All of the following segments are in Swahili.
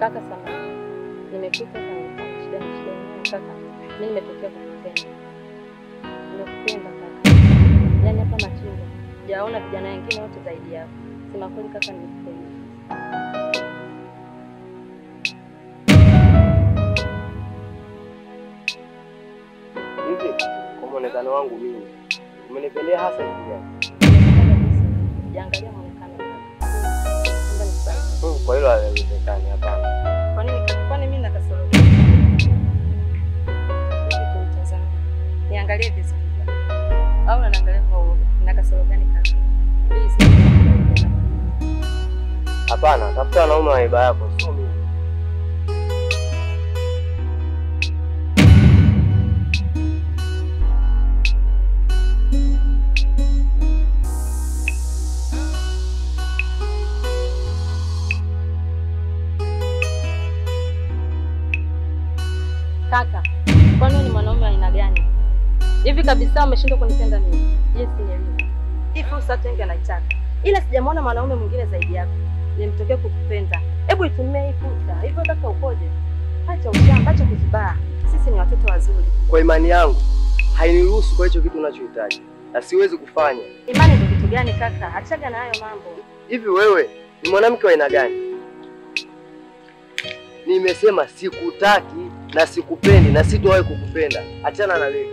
Kaka sana. Nimekuta kama shida kaka. Mimi nimetokea kukupenda. Nimekupenda kaka. Yaani hapa Machinga. Sijaona vijana wengine wote zaidi yako. Sema kweli kaka nimekupenda. Hivi kwa muonekano wangu mimi umenipendea hasa hivi gani? Jiangalia muonekano kaka. Kwa hilo haliwezekani hapana. Kwa nini mimi na kasoro? Niangalie vizuri. Au unaangalia kwa uoga? Na kasoro gani kaka? Please. Hapana, tafuta wanaume wa haiba yako, sio mimi. Kaka, kwani ni mwanaume wa aina gani? Hivi kabisa umeshindwa kunipenda mimi? Yes, nielewe. Hii fursa tenga anaitaka. Ila sijamwona mwanaume mwingine zaidi yako. Nimtokea kukupenda. Hebu itumie hii fursa. Hivyo kaka upoje? Acha ushamba, acha kuzibaa. Sisi ni watoto wazuri. Kwa imani yangu hainiruhusu kwa hicho kitu unachohitaji. Na siwezi kufanya. Imani ndio kitu gani kaka? Achaga na hayo mambo. Hivi wewe ni mwanamke wa aina gani? Nimesema sikutaki na sikupendi na sitowahi kukupenda. Achana na wewe.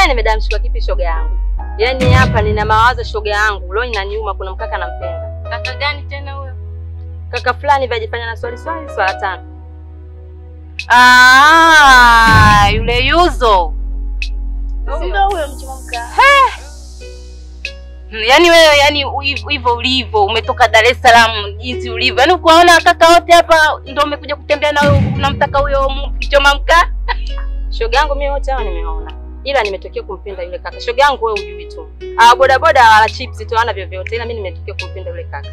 Nimedamshika kipi shoga yangu? Yaani hapa nina mawazo shoga yangu. Leo inaniuma kuna mkaka nampenda. Kaka gani tena huyo? Kaka fulani vajifanya na swali swala tano. Yule Yuzo. Ndio huyo mchumka. Yaani wewe hivyo ulivyo umetoka Dar es Salaam jinsi ulivyo. Yaani ukaona kaka wote hapa ndio umekuja kutembea na wewe unamtaka huyo mchoma mkaa? Shoga yangu mimi wote hao nimeona. Ila nimetokea kumpenda yule kaka. Shoga yangu wewe hujui tu. Boda boda wala chips tu hana vyovyote. Ila mimi nimetokea kumpenda yule kaka.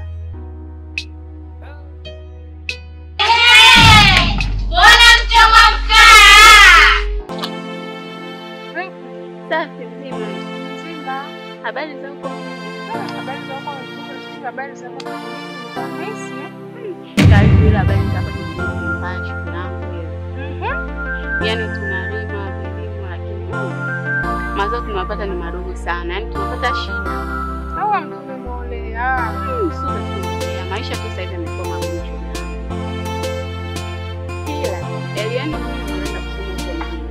Bwana mchoma mkaa. Safi mzima. Mzima. Habari zako? Habari zako? Habari zako? Karibu ila habari zako tunampashi kunangu wewe. Yaani tunalima vilimo lakini mazao tunapata ni madogo sana. Yaani tunapata shida. Hawa mtumemolea. Sura tumeolea. Maisha tu sasa hivi yamekuwa magumu sana. Kila yaani unaenda kusoma huko mjini.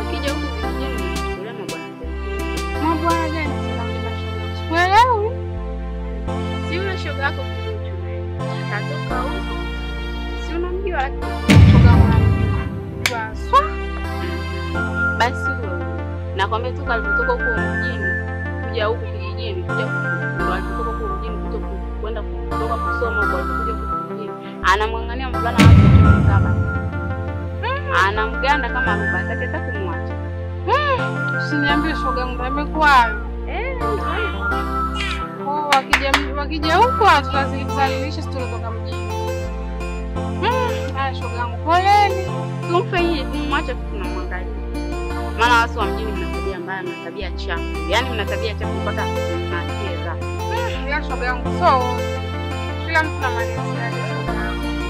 Ukija huko vijijini unachukulia mabwana zetu. Mabwana gani tunalima shamba? Sikuelewi. Si yule shoga yako kidogo wewe. Katoka huko. Si unamjua lakini shoga wangu. Baswa. Basi wewe nakwambia toka alipotoka huko mjini kuja huko kijijini kuja kutoka huko mjini kwenda kutoka kusoma huko alikuja huko kijijini anamwangania mvulana wake mtoto saba. Anamganda kama ruba ataketa kumwacha. Usiniambie shoga yangu amekuwa. Wakija huko tutazalisha tutoka mjini. Shoga yangu poleni. Tumfe hivi mwache tunamwangalia. Maana watu wa mjini mna tabia mbaya, mna tabia chafu. Yaani mna tabia chafu mpaka mnacheza. Ya shoga yangu so kila mtu na malezi yake.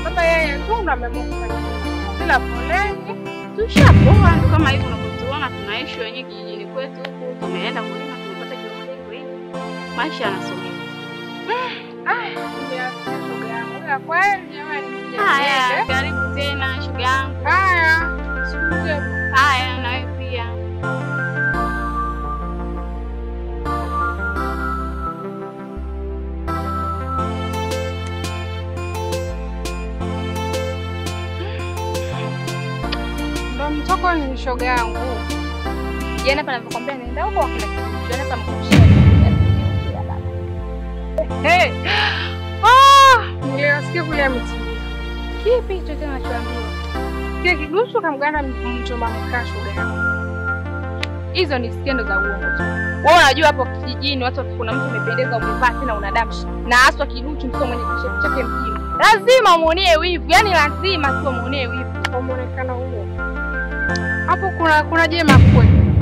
Baba yeye tu ndo amemkuta. Bila poleni. Tushapoa ndo kama hivyo unapotuona tunaishi wenyewe kijijini kwetu huko. Tumeenda kulima tumepata kidogo hivyo hivyo. Maisha yanasogea. Ndio shoga yangu. Ya kweli jamani mjini. Haya, karibu tena shoga yangu. Haya. Haya na wewe pia. Ndo mtoko ni shoga yangu. Jana hapa ninakwambia naenda huko wakina kitu. Jana hapa mkushia. Nilisikia kule mti. Kipi chochote unachoambiwa? Kile kigusu kamganda mchoma mkaa shoga yangu. Hizo ni skendo za uongo tu. Wewe unajua hapo kijijini watu kuna mtu umependeza umevaa tena una damshi. Na haswa kiduchu msio mwenye kishetu chake mjini. Lazima umuonee wivu. Yaani lazima tu umuonee wivu. Kwa muonekano huo. Hapo kuna jema kweli.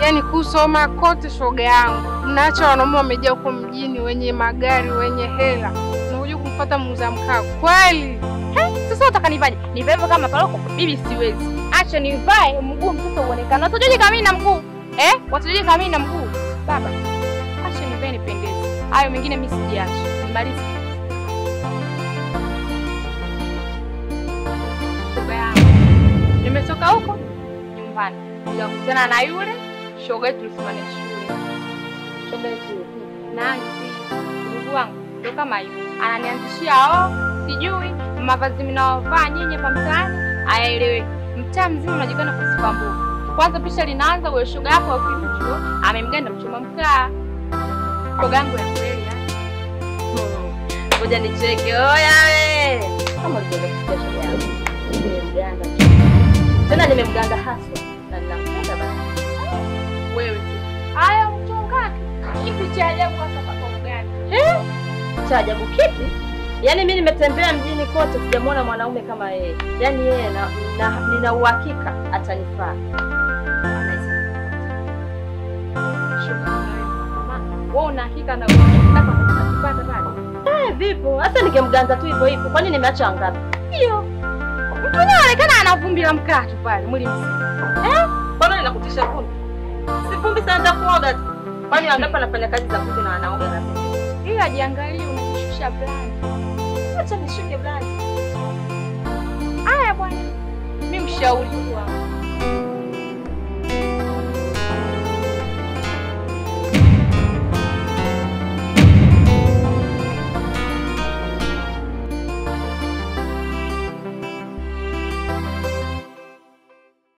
Yaani kusoma kote shoga yangu. Mnaacha wanaume wamejaa huko mjini wenye magari, wenye hela. Unakuja kumfuata muuza mkaa. Kweli. Sasa utakanivaje? Nivae kama paroko? Bibi siwezi. Acha nivae mguu mtoto uonekane. Watajuaje kama mimi na mguu? Watajuaje kama mimi na mguu? Baba. Acha nivae nipendeze. Hayo mengine mimi sijiache. Nimalize. Shoga yangu. Nimetoka huko nyumbani. Nikakutana na yule shoga yetu tulisimama shule. Shoga yetu Nancy, ndugu wangu, ndio kama hiyo. Ananianzishia sijui mavazi mnaovaa nyinyi hapa mtaani, aelewe. Mtaa mzima unajulikana kwa sifa mbovu. Kwanza pisha linaanza wewe shoga yako ukirucho, amemganda mchoma mkaa. Shoga yangu ya kweli Ngoja nicheke. Oya we. Kama ulivyokusikia shoga yangu. Nimemganda. Tena nimemganda haswa na ninampenda bana. Wewe. Haya mchongake. Kipi cha ajabu kwa sababu gani? Cha ajabu kipi? Yaani mimi nimetembea mjini kote sijamwona mwanaume kama yeye. Yaani yeye nina uhakika atanifaa. Wewe una hakika na unataka kupata pale? Vipo. Hata ningemganda tu hivyo hivyo. Kwani nimeacha ngapi? Hiyo. Mtu anaonekana ana vumbi la mkaa tu pale mwili mzima. Mbona ninakutisha vumbi? Si vumbi sana za kuoga tu. Kwani wangapi anafanya kazi za vumbi na wanaoga na vumbi? Ila jiangalie unajishusha brand. Acha nishuke brand. Haya bwana. Mimi mshauri wangu.